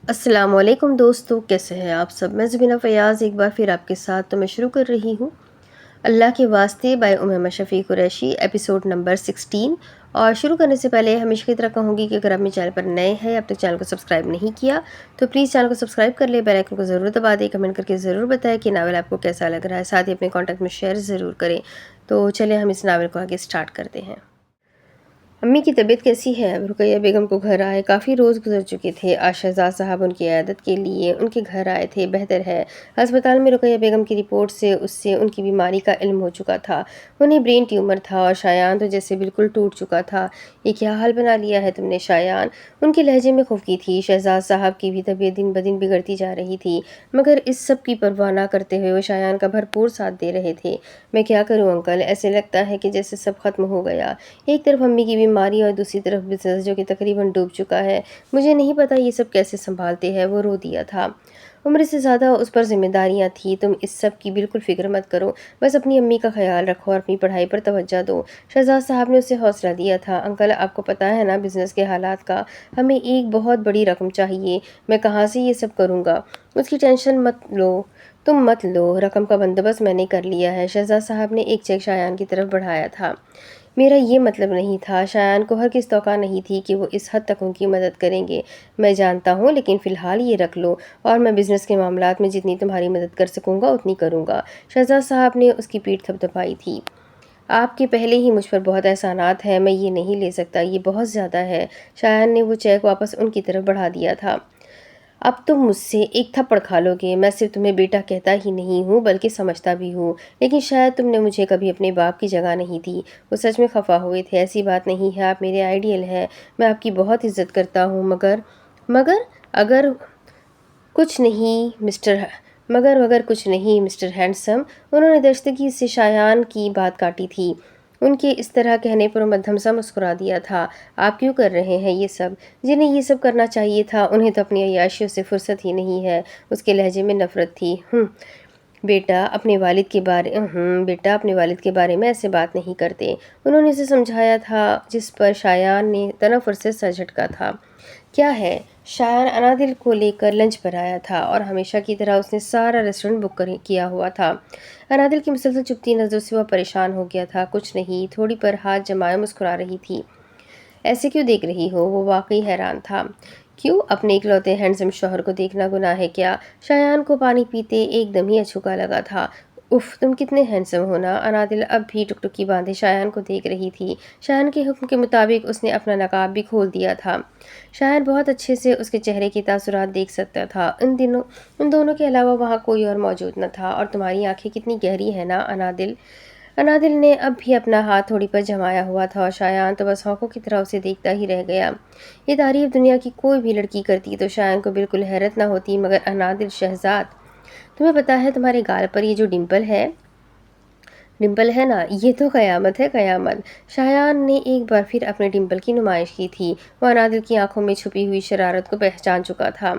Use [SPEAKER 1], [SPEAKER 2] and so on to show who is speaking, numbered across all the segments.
[SPEAKER 1] السلام علیکم دوستو، کیسے ہیں آپ سب؟ میں زبینہ فیاض ایک بار پھر آپ کے ساتھ تو میں شروع کر رہی ہوں اللہ کے واسطے by Umaima Shafi Qureshi, episode number 16۔ اور شروع کرنے سے پہلے ہمیشہ کی طرح کہوں گی کہ اگر آپ میرے چینل پر نئے ہیں، اب تک چینل کو سبسکرائب نہیں کیا تو پلیز چینل کو سبسکرائب کر لیں، بیل آئیکن کو ضرور دبا دیں، کمنٹ کر کے ضرور بتائیں کہ ناول آپ کو کیسا لگ رہا ہے، ساتھ ہی اپنے کانٹیکٹ میں شیئر ضرور کریں۔ تو چلیں ہم اس ناول کو آگے سٹارٹ کرتے ہیں۔ امی کی طبیعت کیسی ہے؟ رقیہ بیگم کو گھر آئے کافی روز گزر چکے تھے۔ آج شہزاد صاحب ان کی عیادت کے لیے ان کے گھر آئے تھے۔ بہتر ہے، ہسپتال میں رقیہ بیگم کی رپورٹ سے ان کی بیماری کا علم ہو چکا تھا۔ انہیں برین ٹیومر تھا اور شایان تو جیسے بالکل ٹوٹ چکا تھا۔ یہ کیا حال بنا لیا ہے تم نے شایان؟ ان کے لہجے میں خفگی تھی۔ شہزاد صاحب کی بھی طبیعت دن بدن بگڑتی جا رہی تھی، مگر اس سب کی پرواہ نہ کرتے ہوئے وہ شایان کا بھرپور ساتھ دے رہے تھے۔ میں کیا کروں انکل، ایسے لگتا ہے کہ جیسے سب ختم ہو گیا۔ ایک طرف امی کی بیماری اور دوسری طرف بزنس جو کہ تقریباً ڈوب چکا ہے۔ مجھے نہیں پتا یہ سب کیسے سنبھالتے ہیں۔ وہ رو دیا تھا۔ عمر سے زیادہ اس پر ذمہ داریاں تھیں۔ تم اس سب کی بالکل فکر مت کرو، بس اپنی امی کا خیال رکھو اور اپنی پڑھائی پر توجہ دو۔ شہزاد صاحب نے اسے حوصلہ دیا تھا۔ انکل آپ کو پتا ہے نا بزنس کے حالات کا، ہمیں ایک بہت بڑی رقم چاہیے، میں کہاں سے یہ سب کروں گا؟ اس کی ٹینشن مت لو، تم مت لو، رقم کا بندوبست میں نے کر لیا ہے۔ شہزاد صاحب نے ایک چیک شایان کی طرف بڑھایا تھا۔ میرا یہ مطلب نہیں تھا، شایان کو ہرگز توقع نہیں تھی کہ وہ اس حد تک ان کی مدد کریں گے۔ میں جانتا ہوں، لیکن فی الحال یہ رکھ لو، اور میں بزنس کے معاملات میں جتنی تمہاری مدد کر سکوں گا اتنی کروں گا۔ شہزاد صاحب نے اس کی پیٹھ تھپتھپائی تھی۔ آپ کے پہلے ہی مجھ پر بہت احسانات ہیں، میں یہ نہیں لے سکتا، یہ بہت زیادہ ہے۔ شایان نے وہ چیک واپس ان کی طرف بڑھا دیا تھا۔ اب تم مجھ سے ایک تھپڑ کھا لو گے۔ میں صرف تمہیں بیٹا کہتا ہی نہیں ہوں بلکہ سمجھتا بھی ہوں، لیکن شاید تم نے مجھے کبھی اپنے باپ کی جگہ نہیں دی۔ وہ سچ میں خفا ہوئے تھے۔ ایسی بات نہیں ہے، آپ میرے آئیڈیل ہیں، میں آپ کی بہت عزت کرتا ہوں، مگر اگر کچھ نہیں مسٹر ہینڈسم۔ انہوں نے درستگی سے شایان کی بات کاٹی تھی۔ ان کے اس طرح کہنے پر مدھم سا مسکرا دیا تھا۔ آپ کیوں کر رہے ہیں یہ سب؟ جنہیں یہ سب کرنا چاہیے تھا انہیں تو اپنی عیاشیوں سے فرصت ہی نہیں ہے۔ اس کے لہجے میں نفرت تھی۔ بیٹا اپنے والد کے بارے میں ایسے بات نہیں کرتے، انہوں نے اسے سمجھایا تھا، جس پر شایان نے تنفر سے سر جھٹکا تھا۔ کیا ہے؟ شایان انادل کو لے کر لنچ پر آیا تھا اور ہمیشہ کی طرح اس نے سارا ریسٹورنٹ بک کیا ہوا تھا۔ انادل کی مسلسل چپتی نظروں سے وہ پریشان ہو گیا تھا۔ کچھ نہیں، تھوڑی پر ہاتھ جمائے مسکرا رہی تھی۔ ایسے کیوں دیکھ رہی ہو؟ وہ واقعی حیران تھا۔ کیوں؟ اپنے اکلوتے ہینڈسم شوہر کو دیکھنا گناہ ہے کیا؟ شایان کو پانی پیتے ایک دم ہی اچھوکا لگا تھا۔ اف، تم کتنے ہینڈسم ہو نا۔ انادل اب بھی ٹکٹکی باندھے شایان کو دیکھ رہی تھی۔ شایان کے حکم کے مطابق اس نے اپنا نقاب بھی کھول دیا تھا۔ شایان بہت اچھے سے اس کے چہرے کے تاثرات دیکھ سکتا تھا۔ ان دونوں کے علاوہ وہاں کوئی اور موجود نہ تھا۔ اور تمہاری آنکھیں کتنی گہری ہیں نا انادل۔ انادل نے اب بھی اپنا ہاتھ تھوڑی پر جمایا ہوا تھا اور شایان تو بس ہونکوں کی طرح اسے دیکھتا ہی رہ گیا۔ یہ تعریف دنیا کی کوئی بھی لڑکی کرتی تو شایان کو بالکل حیرت نہ ہوتی، مگر انادل شہزاد، تمہیں پتا ہے تمہارے گال پر یہ جو ڈمپل ہے نا، یہ تو قیامت ہے، قیامت۔ شایان نے ایک بار پھر اپنے ڈمپل کی نمائش کی تھی۔ وہ انادل کی آنکھوں میں چھپی ہوئی شرارت کو پہچان چکا تھا۔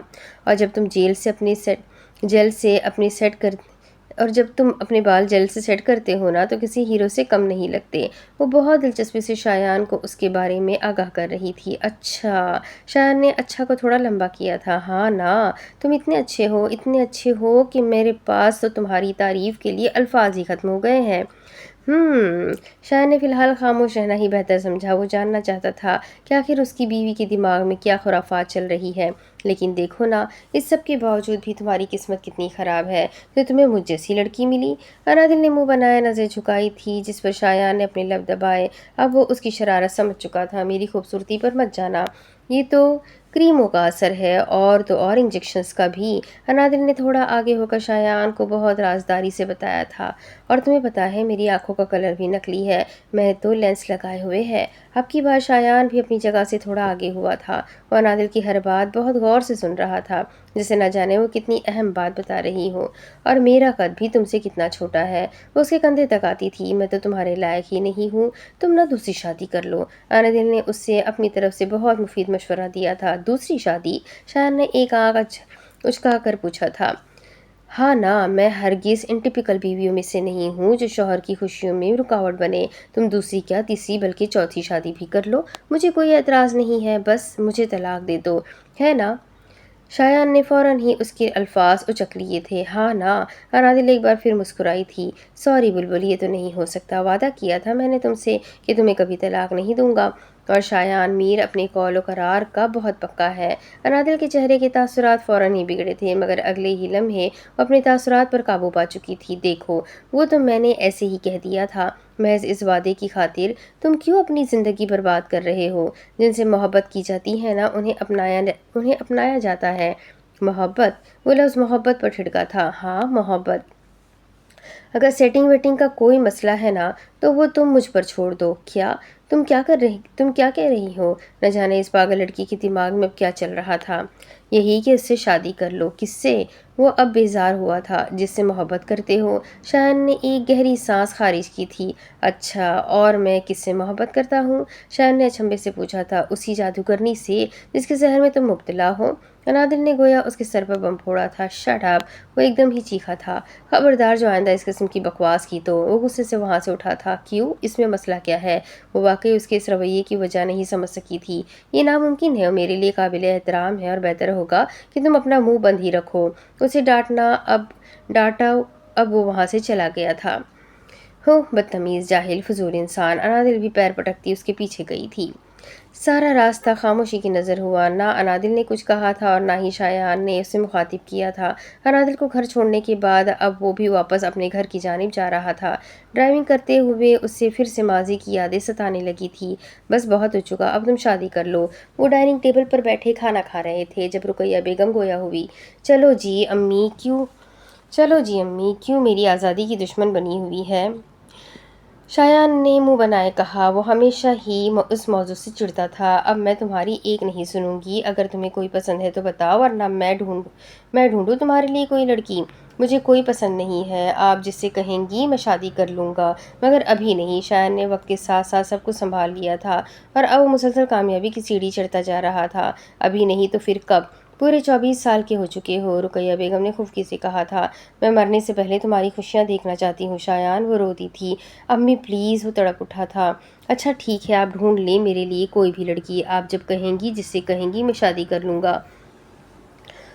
[SPEAKER 1] اور جب تم اپنے بال جیل سے سیٹ کرتے ہو نا تو کسی ہیرو سے کم نہیں لگتے۔ وہ بہت دلچسپی سے شایان کو اس کے بارے میں آگاہ کر رہی تھی۔ اچھا، شایان نے اچھا کو تھوڑا لمبا کیا تھا۔ ہاں نا، تم اتنے اچھے ہو کہ میرے پاس تو تمہاری تعریف کے لیے الفاظ ہی ختم ہو گئے ہیں۔ شایان نے فی الحال خاموش رہنا ہی بہتر سمجھا۔ وہ جاننا چاہتا تھا کہ آخر اس کی بیوی کے دماغ میں کیا خرافات چل رہی ہے۔ لیکن دیکھو نا، اس سب کے باوجود بھی تمہاری قسمت کتنی خراب ہے کہ تمہیں مجھ جیسی لڑکی ملی۔ انادل نے منہ بنائے نظر جھکائی تھی، جس پر شایان نے اپنے لب دبائے۔ اب وہ اس کی شرارت سمجھ چکا تھا۔ میری خوبصورتی پر مت جانا، یہ تو کریموں کا اثر ہے، اور تو اور انجیکشنز کا بھی۔ انادل نے تھوڑا آگے ہو کر شایان کو بہت رازداری سے بتایا تھا۔ اور تمہیں پتا ہے میری آنکھوں کا کلر بھی نکلی ہے، میں تو لینس لگائے ہوئے ہے۔ اب کی بار شایان بھی اپنی جگہ سے تھوڑا آگے ہوا تھا۔ وہ انادل کی ہر بات بہت غور سے سن رہا تھا، جسے نہ جانے وہ کتنی اہم بات بتا رہی ہو۔ اور میرا قد بھی تم سے کتنا چھوٹا ہے۔ وہ اس کے کندھے تک آتی تھی۔ میں تو تمہارے لائق ہی نہیں ہوں، تم نہ دوسری شادی کر لو۔ انادل نے اس سے اپنی طرف سے بہت مفید مشورہ دیا تھا۔ دوسری شادی؟ شایان نے ایک آنکھ اچکا کر پوچھا تھا۔ ہاں نا، میں ہرگز ان ٹپیکل بیویوں میں سے نہیں ہوں جو شوہر کی خوشیوں میں رکاوٹ بنے۔ تم دوسری کیا، تیسری بلکہ چوتھی شادی بھی کر لو، مجھے کوئی اعتراض نہیں ہے، بس مجھے طلاق دے دو، ہے نا؟ شایان نے فوراً ہی اس کے الفاظ اچک لیے تھے۔ ہاں نا، انادل ایک بار پھر مسکرائی تھی۔ سوری بلبل، یہ تو نہیں ہو سکتا، وعدہ کیا تھا میں نے تم سے کہ تمہیں کبھی طلاق نہیں دوں گا۔ اور شایان میر اپنے قول و قرار کا بہت پکا ہے۔ انادل کے چہرے کے تاثرات فوراً ہی بگڑے تھے، مگر اگلے ہی لمحے وہ اپنے تاثرات پر قابو پا چکی تھی۔ دیکھو، وہ تو میں نے ایسے ہی کہہ دیا تھا، محض اس وعدے کی خاطر تم کیوں اپنی زندگی برباد کر رہے ہو؟ جن سے محبت کی جاتی ہے نا، انہیں اپنایا جاتا ہے۔ محبت، وہ لفظ محبت پر ٹھڑکا تھا۔ ہاں، محبت۔ اگر سیٹنگ ویٹنگ کا کوئی مسئلہ ہے نا تو وہ تم مجھ پر چھوڑ دو۔ کیا تم کیا کہہ رہی ہو؟ نہ جانے اس پاگل لڑکی کے دماغ میں اب کیا چل رہا تھا۔ یہی کہ اس سے شادی کر لو۔ کس سے؟ وہ اب بیزار ہوا تھا۔ جس سے محبت کرتے ہو۔ شایان نے ایک گہری سانس خارج کی تھی۔ اچھا، اور میں کس سے محبت کرتا ہوں؟ شایان نے اچنبھے سے پوچھا تھا۔ اسی جادوگرنی سے جس کے زہر میں تم مبتلا ہو۔ انادل نے گویا اس کے سر پر بم پھوڑا تھا۔ شٹ اپ، وہ ایک دم ہی چیخا تھا۔ خبردار، جو آئندہ اس قسم کی بکواس کی تو۔ وہ غصے سے وہاں سے اٹھا تھا۔ کیوں؟ اس میں مسئلہ کیا ہے؟ وہ واقعی اس کے اس رویے کی وجہ نہیں سمجھ سکی تھی۔ یہ ناممکن ہے، میرے لیے قابل احترام ہے اور بہتر ہوگا کہ تم اپنا منہ بند ہی رکھو۔ اسے ڈانٹا اب وہ وہاں سے چلا گیا تھا۔ ہو، بدتمیز، جاہل، فضول انسان۔ انادل بھی پیر پٹکتی اس کے پیچھے گئی تھی۔ سارا راستہ خاموشی کی نظر ہوا۔ نہ انادل نے کچھ کہا تھا اور نہ ہی شایان نے اسے مخاطب کیا تھا۔ انادل کو گھر چھوڑنے کے بعد اب وہ بھی واپس اپنے گھر کی جانب جا رہا تھا۔ ڈرائیونگ کرتے ہوئے اسے پھر سے ماضی کی یادیں ستانے لگی تھی۔ بس بہت ہو چکا، اب تم شادی کر لو۔ وہ ڈائننگ ٹیبل پر بیٹھے کھانا کھا رہے تھے جب رقیہ بیگم گویا ہوئی۔ چلو جی امی، کیوں میری آزادی کی دشمن بنی ہوئی ہے؟ شایان نے منہ بنائے کہا۔ وہ ہمیشہ ہی اس موضوع سے چڑھتا تھا۔ اب میں تمہاری ایک نہیں سنوں گی۔ اگر تمہیں کوئی پسند ہے تو بتاؤ، ورنہ میں ڈھونڈوں تمہارے لیے کوئی لڑکی۔ مجھے کوئی پسند نہیں ہے۔ آپ جس سے کہیں گی میں شادی کر لوں گا، مگر ابھی نہیں۔ شایان نے وقت کے ساتھ ساتھ سب کچھ سنبھال لیا تھا اور اب وہ مسلسل کامیابی کی سیڑھی چڑھتا جا رہا تھا۔ ابھی نہیں تو پھر کب؟ پورے 24 سال کے ہو چکے ہو، رقیہ بیگم نے خفگی سے کہا تھا۔ میں مرنے سے پہلے تمہاری خوشیاں دیکھنا چاہتی ہوں شایان، وہ روتی تھی۔ امی پلیز، وہ تڑپ اٹھا تھا۔ اچھا ٹھیک ہے، آپ ڈھونڈ لیں میرے لیے کوئی بھی لڑکی۔ آپ جب کہیں گی، جس سے کہیں گی، میں شادی کر لوں گا۔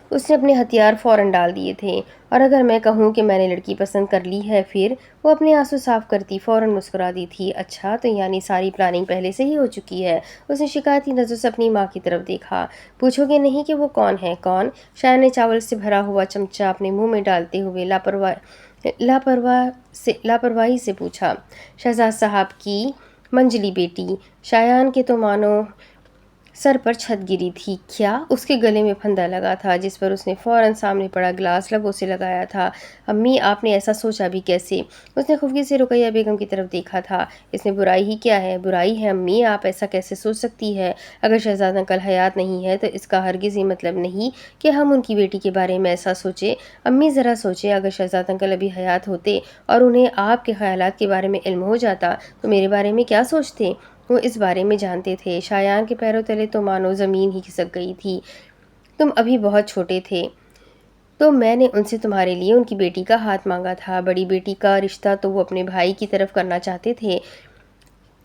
[SPEAKER 1] اس نے اپنے ہتھیار فوراً ڈال دیے تھے۔ اور اگر میں کہوں کہ میں نے لڑکی پسند کر لی ہے پھر؟ وہ اپنے آنسو صاف کرتی فوراً مسکرا دی تھی۔ اچھا، تو یعنی ساری پلاننگ پہلے سے ہی ہو چکی ہے؟ اس نے شکایتی نظروں سے اپنی ماں کی طرف دیکھا۔ پوچھو گے نہیں کہ وہ کون ہے؟ کون؟ شایان نے چاول سے بھرا ہوا چمچہ اپنے منہ میں ڈالتے ہوئے لاپرواہی سے پوچھا۔ شہزاد صاحب کی منجلی بیٹی۔ شایان کے تو مانو سر پر چھت گری تھی۔ کیا؟ اس کے گلے میں پھندا لگا تھا جس پر اس نے فوراً سامنے پڑا گلاس لبوں سے لگایا تھا۔ امی، آپ نے ایسا سوچا بھی کیسے؟ اس نے خفگی سے رقیہ بیگم کی طرف دیکھا تھا۔ اس میں برائی ہی کیا ہے؟ برائی ہے امی، آپ ایسا کیسے سوچ سکتی ہے؟ اگر شہزاد انکل حیات نہیں ہے تو اس کا ہرگز یہ مطلب نہیں کہ ہم ان کی بیٹی کے بارے میں ایسا سوچیں۔ امی ذرا سوچیں، اگر شہزاد انکل ابھی حیات ہوتے اور انہیں آپ کے خیالات کے بارے میں علم ہو جاتا تو میرے بارے میں کیا سوچتے؟ وہ اس بارے میں جانتے تھے۔ شایان کے پیروں تلے تو مانو زمین ہی کھسک گئی تھی۔ تم ابھی بہت چھوٹے تھے تو میں نے ان سے تمہارے لیے ان کی بیٹی کا ہاتھ مانگا تھا۔ بڑی بیٹی کا رشتہ تو وہ اپنے بھائی کی طرف کرنا چاہتے تھے،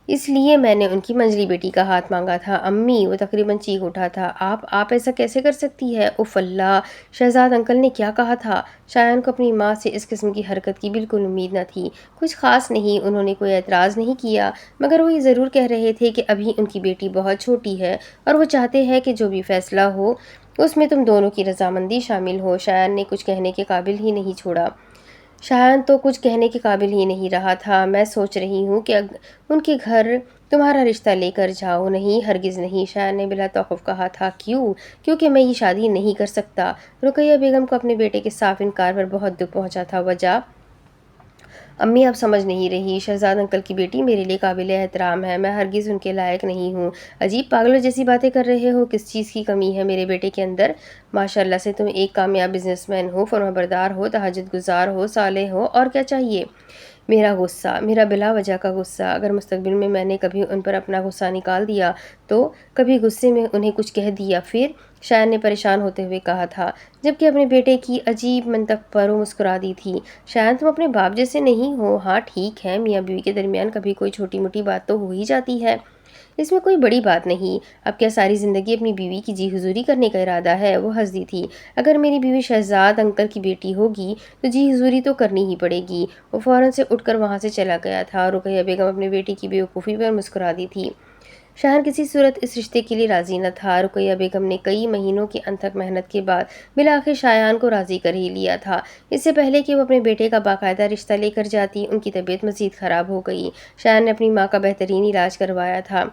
[SPEAKER 1] اس لیے میں نے ان کی منجلی بیٹی کا ہاتھ مانگا تھا۔ امی، وہ تقریباً چیخ اٹھا تھا۔ آپ ایسا کیسے کر سکتی ہے؟ اف اللہ، شہزاد انکل نے کیا کہا تھا؟ شایان کو اپنی ماں سے اس قسم کی حرکت کی بالکل امید نہ تھی۔ کچھ خاص نہیں، انہوں نے کوئی اعتراض نہیں کیا، مگر وہ یہ ضرور کہہ رہے تھے کہ ابھی ان کی بیٹی بہت چھوٹی ہے اور وہ چاہتے ہیں کہ جو بھی فیصلہ ہو اس میں تم دونوں کی رضامندی شامل ہو۔ شایان نے کچھ کہنے کے قابل ہی نہیں چھوڑا۔ شایان تو کچھ کہنے کے قابل ہی نہیں رہا تھا۔ میں سوچ رہی ہوں کہ ان کے گھر تمہارا رشتہ لے کر جاؤ۔ نہیں، ہرگز نہیں، شایان نے بلا توقف کہا تھا۔ کیوں؟ کیونکہ میں یہ شادی نہیں کر سکتا۔ رقیہ بیگم کو اپنے بیٹے کے صاف انکار پر بہت دکھ پہنچا تھا۔ وجہ؟ امی، آپ سمجھ نہیں رہی۔ شہزاد انکل کی بیٹی میرے لیے قابل احترام ہے، میں ہرگز ان کے لائق نہیں ہوں۔ عجیب پاگلوں جیسی باتیں کر رہے ہو۔ کس چیز کی کمی ہے میرے بیٹے کے اندر؟ ماشاءاللہ سے تم ایک کامیاب بزنس مین ہو، فرمانبردار ہو، تہجد گزار ہو، صالح ہو، اور کیا چاہیے؟ میرا غصہ، میرا بلا وجہ کا غصہ، اگر مستقبل میں نے کبھی ان پر اپنا غصہ نکال دیا تو کبھی غصے میں انہیں کچھ کہہ دیا پھر؟ شایان نے پریشان ہوتے ہوئے کہا تھا، جبکہ اپنے بیٹے کی عجیب منطق پر وہ مسکرا دی تھی۔ شایان، تم اپنے باپ جیسے نہیں ہو۔ ہاں ٹھیک ہے، میاں بیوی کے درمیان کبھی کوئی چھوٹی موٹی بات تو ہو ہی جاتی ہے۔ اس میں کوئی بڑی بات نہیں، اب کیا ساری زندگی اپنی بیوی کی جی حضوری کرنے کا ارادہ ہے؟ وہ ہنس دی تھی۔ اگر میری بیوی شہزاد انکل کی بیٹی ہوگی تو جی حضوری تو کرنی ہی پڑے گی۔ وہ فوراً سے اٹھ کر وہاں سے چلا گیا تھا۔ رقیہ بیگم اپنے بیٹی کی بیوقوفی پر مسکرا دی تھی۔ شایان کسی صورت اس رشتے کے لیے راضی نہ تھا۔ رقیہ بیگم نے کئی مہینوں کی انتھک محنت کے بعد بالآخر شایان کو راضی کر ہی لیا تھا۔ اس سے پہلے کہ وہ اپنے بیٹے کا باقاعدہ رشتہ لے کر جاتی، ان کی طبیعت مزید خراب ہو گئی۔ شایان نے اپنی ماں کا بہترین علاج کروایا تھا،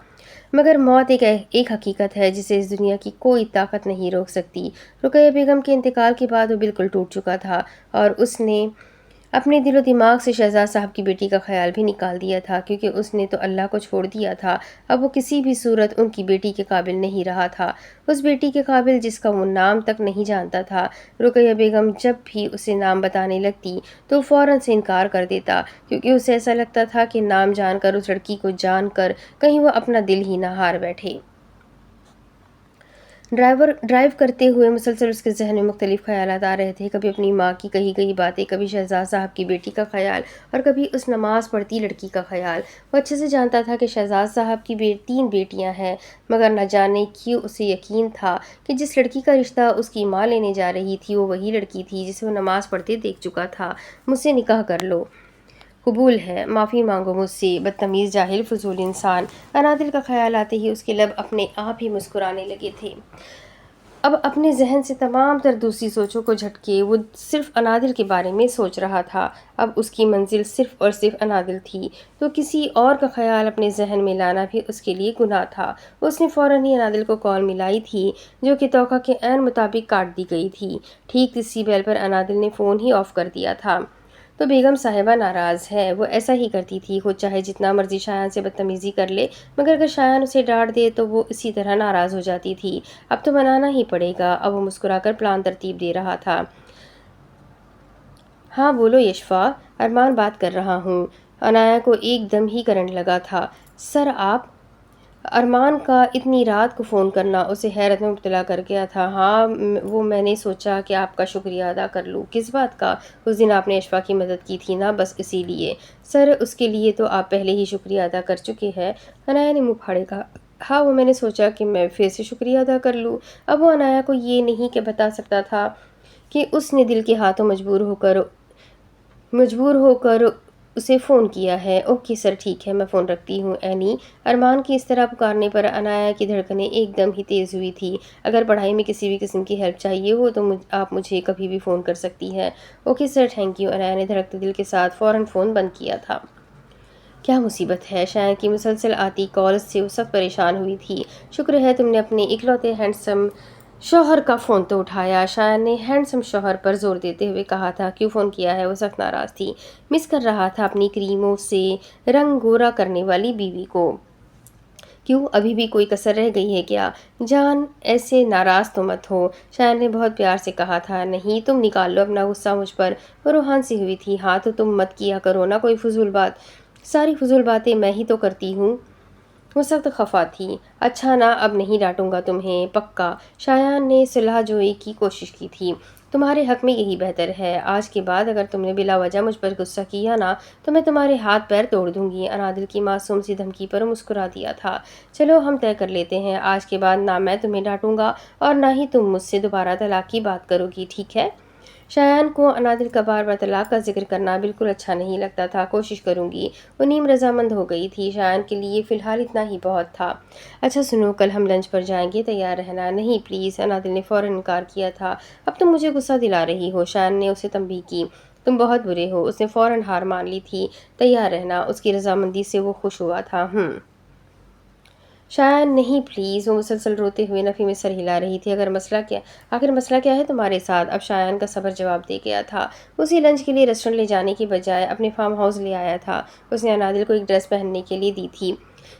[SPEAKER 1] مگر موت ایک حقیقت ہے جسے اس دنیا کی کوئی طاقت نہیں روک سکتی۔ رقیہ بیگم کے انتقال کے بعد وہ بالکل ٹوٹ چکا تھا اور اس نے اپنے دل و دماغ سے شہزاد صاحب کی بیٹی کا خیال بھی نکال دیا تھا، کیونکہ اس نے تو اللہ کو چھوڑ دیا تھا۔ اب وہ کسی بھی صورت ان کی بیٹی کے قابل نہیں رہا تھا، اس بیٹی کے قابل جس کا وہ نام تک نہیں جانتا تھا۔ رقیہ بیگم جب بھی اسے نام بتانے لگتی تو فوراً سے انکار کر دیتا، کیونکہ اسے ایسا لگتا تھا کہ نام جان کر اس لڑکی کو جان کر کہیں وہ اپنا دل ہی نہ ہار بیٹھے۔ ڈرائیو کرتے ہوئے مسلسل اس کے ذہن میں مختلف خیالات آ رہے تھے، کبھی اپنی ماں کی کہی گئی باتیں، کبھی شہزاد صاحب کی بیٹی کا خیال اور کبھی اس نماز پڑھتی لڑکی کا خیال۔ وہ اچھے سے جانتا تھا کہ شہزاد صاحب کی 3 بیٹیاں ہیں، مگر نہ جانے کیوں اسے یقین تھا کہ جس لڑکی کا رشتہ اس کی ماں لینے جا رہی تھی وہ وہی لڑکی تھی جسے وہ نماز پڑھتے دیکھ چکا تھا۔ مجھ سے نکاح کر لو، قبول ہے، معافی مانگو مجھ سے، بدتمیز، جاہل، فضول انسان۔ انادل کا خیال آتے ہی اس کے لب اپنے آپ ہی مسکرانے لگے تھے۔ اب اپنے ذہن سے تمام تر دوسری سوچوں کو جھٹکے وہ صرف انادل کے بارے میں سوچ رہا تھا۔ اب اس کی منزل صرف اور صرف انادل تھی، تو کسی اور کا خیال اپنے ذہن میں لانا بھی اس کے لیے گناہ تھا۔ اس نے فوراً ہی انادل کو کال ملائی تھی، جو کہ توقع کے عین مطابق کاٹ دی گئی تھی۔ ٹھیک اسی بیل پر انادل نے فون ہی آف کر دیا تھا۔ تو بیگم صاحبہ ناراض ہے، وہ ایسا ہی کرتی تھی، خود چاہے جتنا مرضی شایان سے بدتمیزی کر لے، مگر اگر شایان اسے ڈانٹ دے تو وہ اسی طرح ناراض ہو جاتی تھی۔ اب تو منانا ہی پڑے گا۔ اب وہ مسکرا کر پلان ترتیب دے رہا تھا۔ ہاں بولو یشفا، ارمان بات کر رہا ہوں۔ عنایا کو ایک دم ہی کرنٹ لگا تھا۔ سر آپ؟ ارمان کا اتنی رات کو فون کرنا اسے حیرت میں مبتلا کر گیا تھا۔ ہاں وہ میں نے سوچا کہ آپ کا شکریہ ادا کر لوں۔ کس بات کا؟ اس دن آپ نے اشفا کی مدد کی تھی نا، بس اسی لیے۔ سر اس کے لیے تو آپ پہلے ہی شکریہ ادا کر چکے ہیں، عنایا نے منہ پھاڑے کہا۔ ہاں وہ میں نے سوچا کہ میں پھر سے شکریہ ادا کر لوں۔ اب وہ عنایا کو یہ نہیں کہ بتا سکتا تھا کہ اس نے دل کے ہاتھوں مجبور ہو کر اسے فون کیا ہے۔ اوکے سر، ٹھیک ہے، میں فون رکھتی ہوں۔ اینی، ارمان کی اس طرح پکارنے پر عنایا کی دھڑکنیں ایک دم ہی تیز ہوئی تھی۔ اگر پڑھائی میں کسی بھی قسم کی ہیلپ چاہیے ہو تو آپ مجھے کبھی بھی فون کر سکتی ہیں۔ Okay sir, thank you. Anaya نے دھڑکتے دل کے ساتھ فوراً فون بند کیا تھا۔ کیا مصیبت ہے؟ شایان کی مسلسل آتی کالز سے وہ سخت پریشان ہوئی تھی۔ شکر ہے تم نے اپنے اکلوتے ہینڈسم شوہر کا فون تو اٹھایا، شایان نے ہینڈسم شوہر پر زور دیتے ہوئے کہا تھا۔ کیوں فون کیا ہے؟ وہ سخت ناراض تھی۔ مس کر رہا تھا اپنی کریموں سے رنگ گورا کرنے والی بیوی کو۔ کیوں ابھی بھی کوئی کسر رہ گئی ہے کیا؟ جان ایسے ناراض تو مت ہو، شایان نے بہت پیار سے کہا تھا۔ نہیں تم نکال لو اپنا غصہ مجھ پر، وہ روحان سی ہوئی تھی۔ ہاں تو تم مت کیا کرو نا کوئی فضول بات، ساری فضول باتیں میں ہی تو کرتی ہوں۔ وہ سخت خفا تھی۔ اچھا نا، اب نہیں ڈانٹوں گا تمہیں، پکا؟ شایان نے صلح جوئی کی کوشش کی تھی۔ تمہارے حق میں یہی بہتر ہے۔ آج کے بعد اگر تم نے بلا وجہ مجھ پر غصہ کیا نا تو میں تمہارے ہاتھ پیر توڑ دوں گی۔ انادل کی معصوم سی دھمکی پر مسکرا دیا تھا۔ چلو ہم طے کر لیتے ہیں، آج کے بعد نہ میں تمہیں ڈانٹوں گا اور نہ ہی تم مجھ سے دوبارہ طلاق کی بات کرو گی، ٹھیک ہے؟ شایان کو انادل کا بار بار طلاق کا ذکر کرنا بالکل اچھا نہیں لگتا تھا۔ کوشش کروں گی۔ وہ نیم رضامند ہو گئی تھی۔ شایان کے لیے فی الحال اتنا ہی بہت تھا۔ اچھا سنو، کل ہم لنچ پر جائیں گے، تیار رہنا۔ نہیں پلیز، انادل نے فوراً انکار کیا تھا۔ اب تم مجھے غصہ دلا رہی ہو، شایان نے اسے تنبیہ کی۔ تم بہت برے ہو۔ اس نے فوراً ہار مان لی تھی۔ تیار رہنا، اس کی رضامندی سے وہ خوش ہوا تھا۔ شایان نہیں پلیز، وہ مسلسل روتے ہوئے نفی میں سر ہلا رہی تھی۔ آخر مسئلہ کیا ہے تمہارے ساتھ؟ اب شایان کا صبر جواب دے گیا تھا۔ اسی لنچ کے لیے ریسٹورنٹ لے جانے کی بجائے اپنے فارم ہاؤس لے آیا تھا۔ اس نے انادل کو ایک ڈریس پہننے کے لیے دی تھی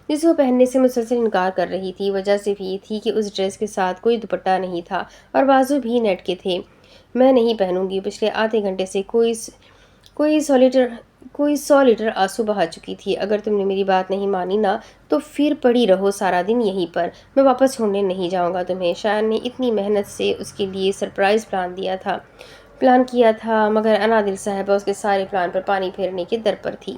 [SPEAKER 1] جسے وہ پہننے سے مسلسل انکار کر رہی تھی۔ وجہ صرف یہ تھی کہ اس ڈریس کے ساتھ کوئی دوپٹہ نہیں تھا اور بازو بھی نیٹ کے تھے۔ میں نہیں پہنوں گی، پچھلے آدھے گھنٹے سے کوئی 100 لیٹر آنسو بہا چکی تھی۔ اگر تم نے میری بات نہیں مانی نا تو پھر پڑی رہو سارا دن یہیں پر، میں واپس چھوڑنے نہیں جاؤں گا تمہیں۔ شایان نے اتنی محنت سے اس کے لیے سرپرائز پلان کیا تھا، مگر انادل صاحبہ اس کے سارے پلان پر پانی پھیرنے کے در پر تھی۔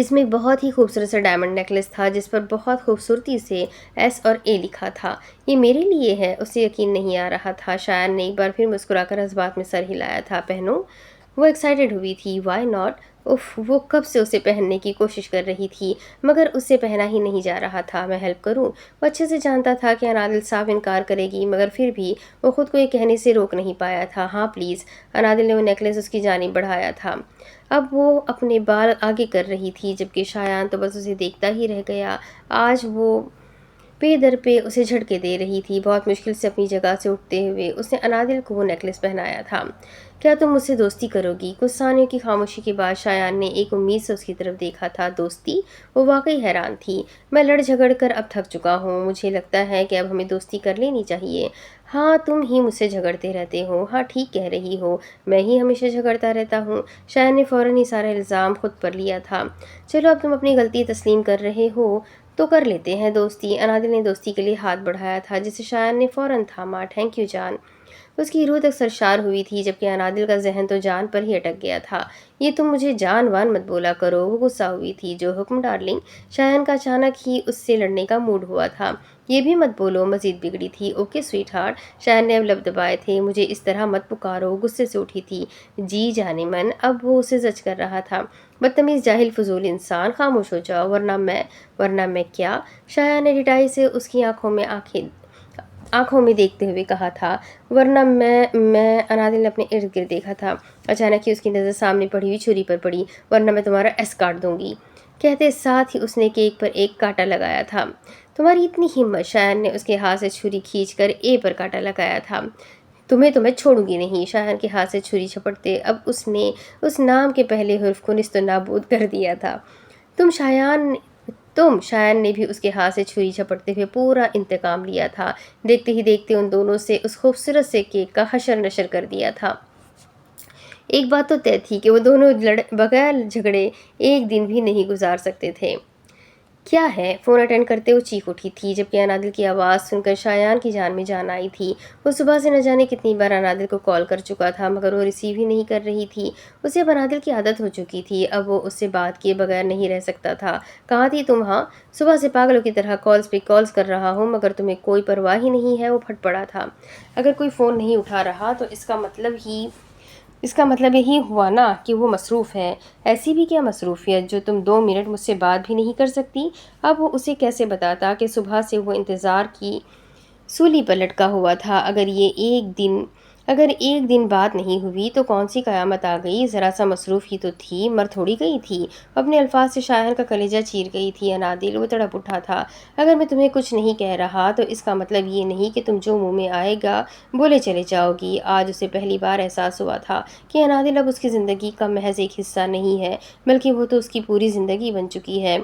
[SPEAKER 1] اس میں بہت ہی خوبصورت سا ڈائمنڈ نیکلس تھا جس پر بہت خوبصورتی سے ایس اور اے لکھا تھا۔ یہ میرے لیے ہے، اسے یقین نہیں آ رہا تھا۔ شایان نے ایک بار پھر مسکرا کر اس بات میں سر ہلایا تھا۔ پہنو؟ وہ ایکسائٹڈ ہوئی تھی۔ Why not? وہ کب سے اسے پہننے کی کوشش کر رہی تھی مگر اس سے پہنا ہی نہیں جا رہا تھا۔ میں ہیلپ کروں؟ وہ اچھے سے جانتا تھا کہ انادل صاف انکار کرے گی مگر پھر بھی وہ خود کو یہ کہنے سے روک نہیں پایا تھا۔ ہاں پلیز۔ انادل نے وہ نیکلس اس کی جانب بڑھایا تھا۔ اب وہ اپنے بال آگے کر رہی تھی جبکہ شایان تو بس اسے دیکھتا ہی رہ گیا۔ آج وہ پے در پہ اسے جھٹکے دے رہی تھی۔ بہت مشکل سے اپنی جگہ سے اٹھتے ہوئے اس نے انادل کو وہ نیکلس پہنایا تھا۔ کیا تم مجھ سے دوستی کرو گی؟ کچھ ثانیوں کی خاموشی کے بعد شایان نے ایک امید سے اس کی طرف دیکھا تھا۔ دوستی؟ وہ واقعی حیران تھی۔ میں لڑ جھگڑ کر اب تھک چکا ہوں، مجھے لگتا ہے کہ اب ہمیں دوستی کر لینی چاہیے۔ ہاں تم ہی مجھ سے جھگڑتے رہتے ہو۔ ہاں ٹھیک کہہ رہی ہو، میں ہی ہمیشہ جھگڑتا رہتا ہوں۔ شایان نے فوراً ہی سارا الزام خود پر لیا تھا۔ چلو اب تم اپنی غلطی تسلیم کر رہے ہو تو کر لیتے ہیں دوستی۔ انادل نے دوستی کے لیے ہاتھ بڑھایا تھا جسے شایان نے فوراً تھاما۔ تھینک یو جان۔ اس کی روح تک سرشار ہوئی تھی جبکہ انادل کا ذہن تو جان پر ہی اٹک گیا تھا۔ یہ تم مجھے جان وان مت بولا کرو۔ وہ غصہ ہوئی تھی۔ جو حکم ڈارلنگ۔ شایان کا اچانک ہی اس سے لڑنے کا موڈ ہوا تھا۔ یہ بھی مت بولو، مزید بگڑی تھی۔ Okay sweet heart. شایان نے اب لب دبائے تھے۔ مجھے اس طرح مت پکارو۔ غصے سے اٹھی تھی۔ جی جانے من۔ اب وہ اسے زج کر رہا تھا۔ بدتمیز جاہل فضول انسان، خاموش ہو جاؤ ورنہ میں کیا؟ شایان نے ڈٹائی سے اس کی آنکھوں میں دیکھتے ہوئے کہا تھا۔ ورنہ میں انادل نے اپنے ارد گرد دیکھا تھا۔ اچانک ہی اس کی نظر سامنے پڑی ہوئی چھری پر پڑی۔ ورنہ میں تمہارا ایس کاٹ دوں گی۔ کہتے ساتھ ہی اس نے کیک پر ایک کانٹا لگایا تھا۔ تمہاری اتنی ہمت؟ شایان نے اس کے ہاتھ سے چھری کھینچ کر اے پر کانٹا لگایا تھا۔ تمہیں تو میں چھوڑوں گی نہیں۔ شایان کے ہاتھ سے چھری جھپٹتے اب اس نے اس نام کے پہلے حرف کو نیست و نابود کر دیا تھا۔ شایان نے بھی اس کے ہاتھ سے چھری جھپٹتے ہوئے پورا انتقام لیا تھا۔ دیکھتے ہی دیکھتے ان دونوں سے اس خوبصورت سے کیک کا حشر نشر کر دیا تھا۔ ایک بات تو طے تھی کہ وہ دونوں بغیر جھگڑے ایک دن بھی نہیں گزار سکتے تھے۔ کیا ہے؟ فون اٹینڈ کرتے وہ چیخ اٹھی تھی جبکہ انادل کی آواز سن کر شایان کی جان میں جان آئی تھی۔ وہ صبح سے نہ جانے کتنی بار انادل کو کال کر چکا تھا مگر وہ ریسیو ہی نہیں کر رہی تھی۔ اسے اب انادل کی عادت ہو چکی تھی، اب وہ اس سے بات کیے بغیر نہیں رہ سکتا تھا۔ کہاں تھی تم؟ ہاں صبح سے پاگلوں کی طرح کالز پہ کالز کر رہا ہوں مگر تمہیں کوئی پرواہ ہی نہیں ہے۔ وہ پھٹ پڑا تھا۔ اگر کوئی فون نہیں اٹھا رہا تو اس کا مطلب یہی ہوا نا کہ وہ مصروف ہے۔ ایسی بھی کیا مصروفیت جو تم 2 منٹ مجھ سے بات بھی نہیں کر سکتی؟ اب وہ اسے کیسے بتاتا کہ صبح سے وہ انتظار کی سولی پر لٹکا ہوا تھا؟ اگر ایک دن بات نہیں ہوئی تو کون سی قیامت آ گئی؟ ذرا سا مصروف ہی تو تھی، مر تھوڑی گئی تھی۔ اپنے الفاظ سے شایان کا کلیجہ چیر گئی تھی انادل۔ وہ تڑپ اٹھا تھا۔ اگر میں تمہیں کچھ نہیں کہہ رہا تو اس کا مطلب یہ نہیں کہ تم جو منہ میں آئے گا بولے چلے جاؤ گی۔ آج اسے پہلی بار احساس ہوا تھا کہ انادل اب اس کی زندگی کا محض ایک حصہ نہیں ہے بلکہ وہ تو اس کی پوری زندگی بن چکی ہے۔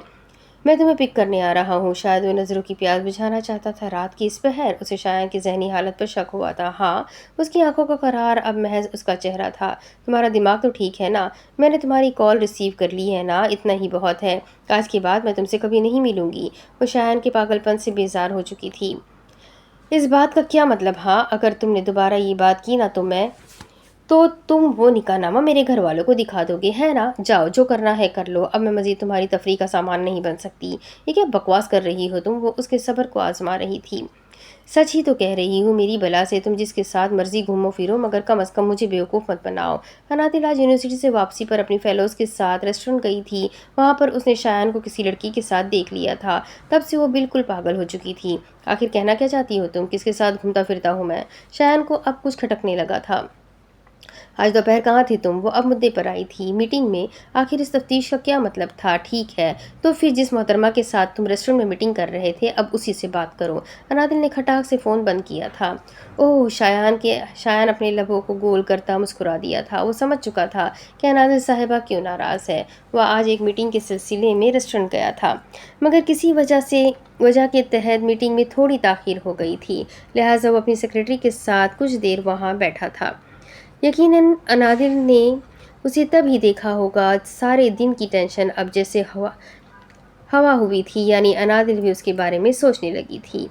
[SPEAKER 1] میں تمہیں پک کرنے آ رہا ہوں۔ شاید وہ نظروں کی پیاس بجھانا چاہتا تھا۔ رات کی اس پہر؟ اسے شایان کی ذہنی حالت پر شک ہوا تھا۔ ہاں۔ اس کی آنکھوں کا قرار اب محض اس کا چہرہ تھا۔ تمہارا دماغ تو ٹھیک ہے نا؟ میں نے تمہاری کال ریسیو کر لی ہے نا؟ اتنا ہی بہت ہے۔ آج کے بعد میں تم سے کبھی نہیں ملوں گی۔ وہ شایان کے پاگل پن سے بیزار ہو چکی تھی۔ اس بات کا کیا مطلب؟ ہاں اگر تم نے دوبارہ یہ بات کی نا تو تم وہ نکاح نامہ میرے گھر والوں کو دکھا دو گے، ہے نا؟ جاؤ جو کرنا ہے کر لو۔ اب میں مزید تمہاری تفریح کا سامان نہیں بن سکتی۔ یہ کیا بکواس کر رہی ہو تم؟ وہ اس کے صبر کو آزما رہی تھی۔ سچ ہی تو کہہ رہی ہوں میری بلا سے، تم جس کے ساتھ مرضی گھومو پھرو مگر کم از کم مجھے بیوقوف مت بناؤ۔ انادل آج یونیورسٹی سے واپسی پر اپنی فیلوز کے ساتھ ریسٹورنٹ گئی تھی۔ وہاں پر اس نے شایان کو کسی لڑکی کے ساتھ دیکھ لیا تھا۔ تب سے وہ بالکل پاگل ہو چکی تھی۔ آخر کہنا کیا چاہتی ہو تم؟ کس کے ساتھ گھومتا پھرتا ہوں میں؟ شایان کو اب کچھ کھٹکنے لگا تھا۔ آج دوپہر کہاں تھی تم؟ وہ اب مدعے پر آئی تھی۔ میٹنگ میں۔ آخر اس تفتیش کا کیا مطلب تھا؟ ٹھیک ہے تو پھر جس محترمہ کے ساتھ تم ریسٹورنٹ میں میٹنگ کر رہے تھے اب اسی سے بات کرو۔ انادل نے کھٹاک سے فون بند کیا تھا۔ اوہ! شایان اپنے لبوں کو گول کرتا مسکرا دیا تھا۔ وہ سمجھ چکا تھا کہ انادل صاحبہ کیوں ناراض ہے۔ وہ آج ایک میٹنگ کے سلسلے میں ریسٹورنٹ گیا تھا مگر کسی وجہ کے تحت میٹنگ میں تھوڑی تاخیر ہو گئی تھی، لہٰذا وہ اپنی سیکریٹری کے ساتھ کچھ دیر وہاں بیٹھا تھا۔ یقیناً انادل نے اسے تب ہی دیکھا ہوگا۔ سارے دن کی ٹینشن اب جیسے ہوا ہوئی تھی، یعنی انادل بھی اس کے بارے میں سوچنے لگی تھی۔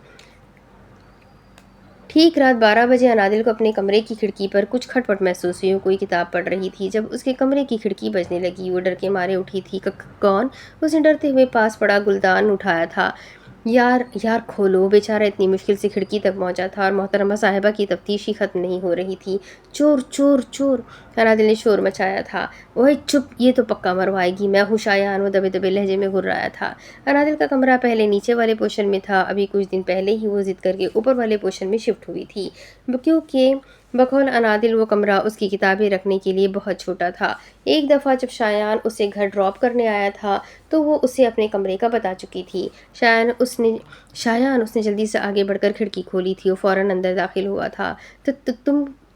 [SPEAKER 1] ٹھیک رات 12 بجے انادل کو اپنے کمرے کی کھڑکی پر کچھ کھٹپٹ محسوس ہوئی۔ کوئی کتاب پڑھ رہی تھی۔ جب اس کے کمرے کی کھڑکی بجنے لگی وہ ڈر کے مارے اٹھی تھی۔ کون؟ اس نے ڈرتے ہوئے پاس پڑا گلدان اٹھایا تھا۔ یار یار کھولو، بیچارہ اتنی مشکل سے کھڑکی تک پہنچا تھا اور محترمہ صاحبہ کی تفتیش ہی ختم نہیں ہو رہی تھی۔ چور چور چور، انادل نے شور مچایا تھا۔ اوئے چپ، یہ تو پکا مروائے گی، میں ہوں شایان، وہ دبے دبے لہجے میں گھرایا تھا۔ انادل کا کمرہ پہلے نیچے والے پوشن میں تھا، ابھی کچھ دن پہلے ہی وہ ضد کر کے اوپر والے پوشن میں شفٹ ہوئی تھی، کیونکہ بقول انادل وہ کمرہ اس کی کتابیں رکھنے کے لیے بہت چھوٹا تھا۔ ایک دفعہ جب شایان اسے گھر ڈراپ کرنے آیا تھا تو وہ اسے اپنے کمرے کا بتا چکی تھی۔ شایان اس نے جلدی سے آگے بڑھ کر کھڑکی کھولی تھی۔ وہ فوراً اندر داخل ہوا تھا۔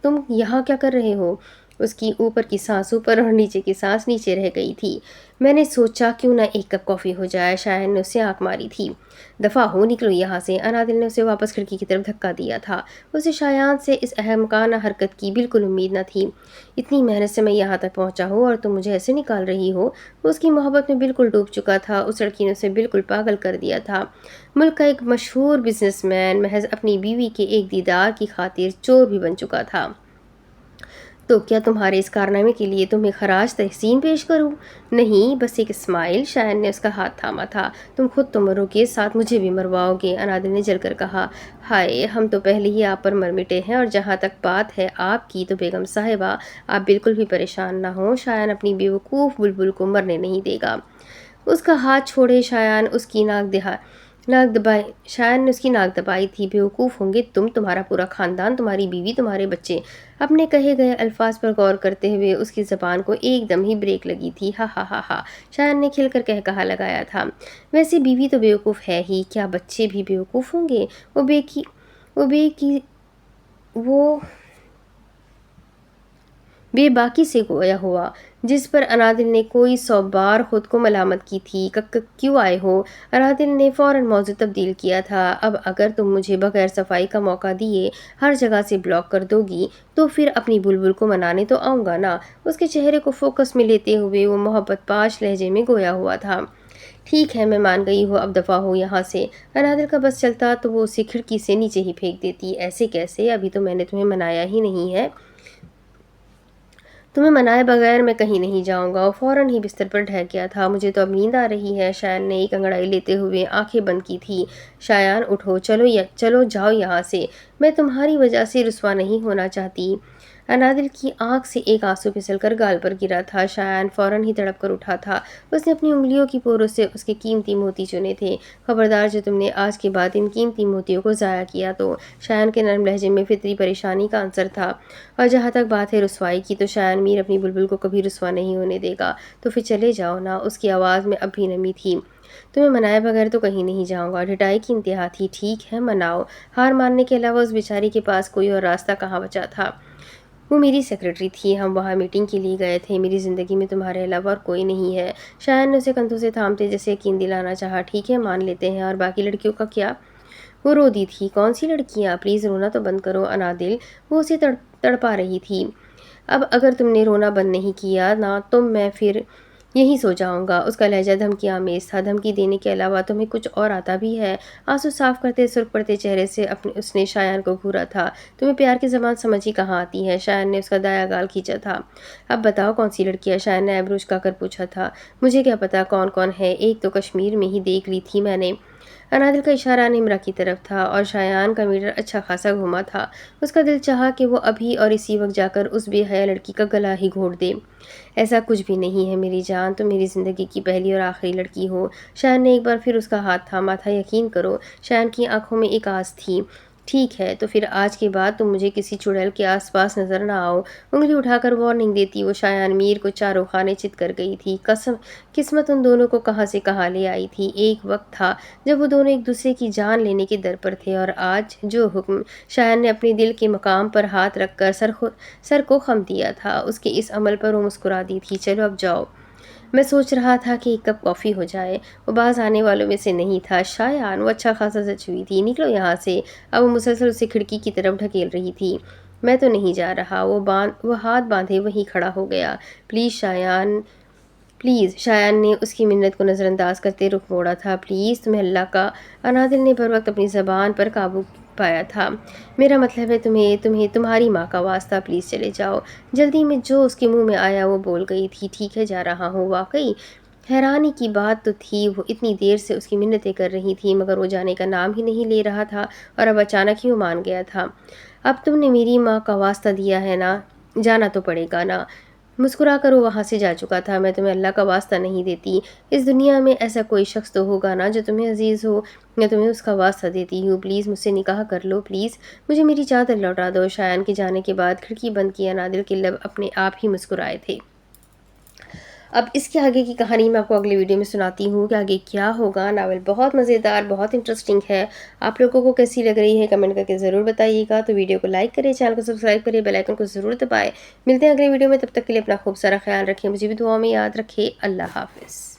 [SPEAKER 1] تم یہاں کیا کر رہے ہو؟ اس کی اوپر کی سانس اوپر اور نیچے کی سانس نیچے رہ گئی تھی۔ میں نے سوچا کیوں نہ ایک کپ کافی ہو جائے، شایان نے اسے آنکھ ماری تھی۔ دفعہ ہو، نکلو یہاں سے، انادل نے اسے واپس کھڑکی کی طرف دھکا دیا تھا۔ اسے شایان سے اس احمقانہ حرکت کی بالکل امید نہ تھی۔ اتنی محنت سے میں یہاں تک پہنچا ہوں اور تم مجھے ایسے نکال رہی ہو؟ وہ اس کی محبت میں بالکل ڈوب چکا تھا۔ اس لڑکی نے اسے بالکل پاگل کر دیا تھا۔ ملک کا ایک مشہور بزنس مین محض اپنی بیوی کے ایک دیدار کی خاطر چور بھی بن چکا تھا۔ تو کیا تمہارے اس کارنامے کے لیے تمہیں خراج تحسین پیش کروں؟ نہیں، بس ایک اسمائل۔ شایان نے اس کا ہاتھ تھاما تھا۔ تم خود تو مرو گے، ساتھ مجھے بھی مرواؤ گے، انادل نے جل کر کہا۔ ہائے، ہم تو پہلے ہی آپ پر مر مٹے ہیں، اور جہاں تک بات ہے آپ کی، تو بیگم صاحبہ آپ بالکل بھی پریشان نہ ہوں، شایان اپنی بیوقوف بلبل کو مرنے نہیں دے گا۔ اس کا ہاتھ چھوڑے، شایان نے اس کی ناک دبائی تھی۔ بیوقوف ہوں گے تم، تمہارا پورا خاندان، تمہاری بیوی، تمہارے بچے۔ اپنے کہے گئے الفاظ پر غور کرتے ہوئے اس کی زبان کو ایک دم ہی بریک لگی تھی۔ ہا ہا ہا ہا، شایان نے کھل کر کہا لگایا تھا۔ ویسے بیوی تو بیوقوف ہے ہی، کیا بچے بھی بیوقوف ہوں گے؟ وہ بے باکی سے گویا ہوا، جس پر انادل نے کوئی 100 بار خود کو ملامت کی تھی۔ کیوں آئے ہو؟ انادل نے فوراً موضوع تبدیل کیا تھا۔ اب اگر تم مجھے بغیر صفائی کا موقع دیے ہر جگہ سے بلاک کر دو گی تو پھر اپنی بلبل کو منانے تو آؤں گا نا۔ اس کے چہرے کو فوکس میں لیتے ہوئے وہ محبت پاش لہجے میں گویا ہوا تھا۔ ٹھیک ہے، میں مان گئی ہوں، اب دفعہ ہو یہاں سے۔ انادل کا بس چلتا تو وہ اسے کھڑکی سے نیچے ہی پھینک دیتی۔ ایسے کیسے؟ ابھی تو میں نے تمہیں منایا ہی نہیں ہے۔ تمہیں منائے بغیر میں کہیں نہیں جاؤں گا۔ وہ فوراً ہی بستر پر ڈھہ گیا تھا۔ مجھے تو اب نیند آ رہی ہے، شایان نے ایک انگڑائی لیتے ہوئے آنکھیں بند کی تھی۔ شایان اٹھو، چلو جاؤ یہاں سے، میں تمہاری وجہ سے رسوا نہیں ہونا چاہتی۔ انادل کی آنکھ سے ایک آنسو پھسل کر گال پر گرا تھا۔ شایان فوراً ہی تڑپ کر اٹھا تھا۔ اس نے اپنی انگلیوں کی پوروں سے اس کے قیمتی موتی چنے تھے۔ خبردار، جو تم نے آج کے بعد ان قیمتی موتیوں کو ضائع کیا تو۔ شایان کے نرم لہجے میں فطری پریشانی کا عنصر تھا۔ اور جہاں تک بات ہے رسوائی کی، تو شایان میر اپنی بلبل کو کبھی رسوا نہیں ہونے دے گا۔ تو پھر چلے جاؤ نا۔ اس کی آواز میں اب بھی نمی تھی۔ تمہیں منائے بغیر تو کہیں نہیں جاؤں گا۔ ڈھٹائی کی انتہا تھی۔ ٹھیک ہے، مناؤ۔ ہار ماننے کے علاوہ اس بیچاری کے پاس کوئی اور راستہ کہاں بچا تھا؟ وہ میری سیکرٹری تھی، ہم وہاں میٹنگ کے لیے گئے تھے، میری زندگی میں تمہارے علاوہ اور کوئی نہیں ہے۔ شایان نے اسے کندھوں سے تھامتے جیسے یقین دلانا چاہا۔ ٹھیک ہے، مان لیتے ہیں، اور باقی لڑکیوں کا کیا؟ وہ رو دی تھی۔ کون سی لڑکیاں؟ پلیز رونا تو بند کرو انادل، وہ اسے تڑپا رہی تھی۔ اب اگر تم نے رونا بند نہیں کیا نا تو میں پھر یہیں سو جاؤں گا۔ اس کا لہجہ دھمکی آمیز تھا۔ دھمکی دینے کے علاوہ تمہیں کچھ اور آتا بھی ہے؟ آنسو صاف کرتے سرخ پڑتے چہرے سے اس نے شایان کو گھورا تھا۔ تمہیں پیار کی زبان سمجھ ہی کہاں آتی ہے؟ شایان نے اس کا دایاں گال کھینچا تھا۔ اب بتاؤ کون سی لڑکی ہے؟ شایان نے آئیبرو اچکا کر پوچھا تھا۔ مجھے کیا پتا کون کون ہے، ایک تو کشمیر میں ہی دیکھ لی تھی میں نے۔ انادل کا اشارہ نمرا کی طرف تھا، اور شایان کا میٹر اچھا خاصا گھوما تھا۔ اس کا دل چاہا کہ وہ ابھی اور اسی وقت جا کر اس بے حیا لڑکی کا گلا ہی گھونٹ دے۔ ایسا کچھ بھی نہیں ہے میری جان، تم میری زندگی کی پہلی اور آخری لڑکی ہو۔ شایان نے ایک بار پھر اس کا ہاتھ تھاما تھا۔ یقین کرو، شایان کی آنکھوں میں ایک آس تھی۔ ٹھیک ہے، تو پھر آج کے بعد تم مجھے کسی چڑیل کے آس پاس نظر نہ آؤ۔ انگلی اٹھا کر وارننگ دیتی وہ شایان میر کو چاروں خانے چت کر گئی تھی۔ قسمت ان دونوں کو کہاں سے کہاں لے آئی تھی۔ ایک وقت تھا جب وہ دونوں ایک دوسرے کی جان لینے کے در پر تھے، اور آج جو حکم شایان نے اپنے دل کے مقام پر ہاتھ رکھ کر سر کو خم دیا تھا، اس کے اس عمل پر وہ مسکرا دی تھی۔ چلو اب جاؤ، میں سوچ رہا تھا کہ ایک کپ کافی ہو جائے۔ وہ باز آنے والوں میں سے نہیں تھا۔ شایان، وہ اچھا خاصا سچ ہوئی تھی، نکلو یہاں سے۔ اب وہ مسلسل اسے کھڑکی کی طرف ڈھکیل رہی تھی۔ میں تو نہیں جا رہا۔ وہ ہاتھ باندھے وہیں کھڑا ہو گیا۔ Please Shayan, please. شایان نے اس کی منت کو نظر انداز کرتے رخ موڑا تھا۔ پلیز، تمہیں اللہ کا۔ انادل نے بر وقت اپنی زبان پر قابو پایا تھا۔ میرا مطلب ہے تمہیں تمہاری ماں کا واسطہ، پلیز چلے جاؤ۔ جلدی میں جو اس کے منہ میں آیا وہ بول گئی تھی، ٹھیک ہے جا رہا ہوں۔ واقعی حیرانی کی بات تو تھی، وہ اتنی دیر سے اس کی منتیں کر رہی تھی مگر وہ جانے کا نام ہی نہیں لے رہا تھا، اور اب اچانک ہی وہ مان گیا تھا۔ اب تم نے میری ماں کا واسطہ دیا ہے نا، جانا تو پڑے گا نا۔ مسکرا کر وہ وہاں سے جا چکا تھا۔ میں تمہیں اللہ کا واسطہ نہیں دیتی، اس دنیا میں ایسا کوئی شخص تو ہوگا نا جو تمہیں عزیز ہو، میں تمہیں اس کا واسطہ دیتی ہوں، پلیز مجھ سے نکاح کر لو، پلیز مجھے میری چادر لوٹا دو۔ شایان کے جانے کے بعد کھڑکی بند کیا نادر کے لب اپنے آپ ہی مسکرائے تھے۔ اب اس کے آگے کی کہانی میں آپ کو اگلی ویڈیو میں سناتی ہوں کہ آگے کیا ہوگا۔ ناول بہت مزیدار، بہت انٹرسٹنگ ہے۔ آپ لوگوں کو کیسی لگ رہی ہے کمنٹ کر کے ضرور بتائیے گا۔ تو ویڈیو کو لائک کریں، چینل کو سبسکرائب کریں، بیل آئیکن کو ضرور دبائیں۔ ملتے ہیں اگلی ویڈیو میں، تب تک کے لیے اپنا خوب سارا خیال رکھیں، مجھے بھی دعاؤں میں یاد رکھیں۔ اللہ حافظ۔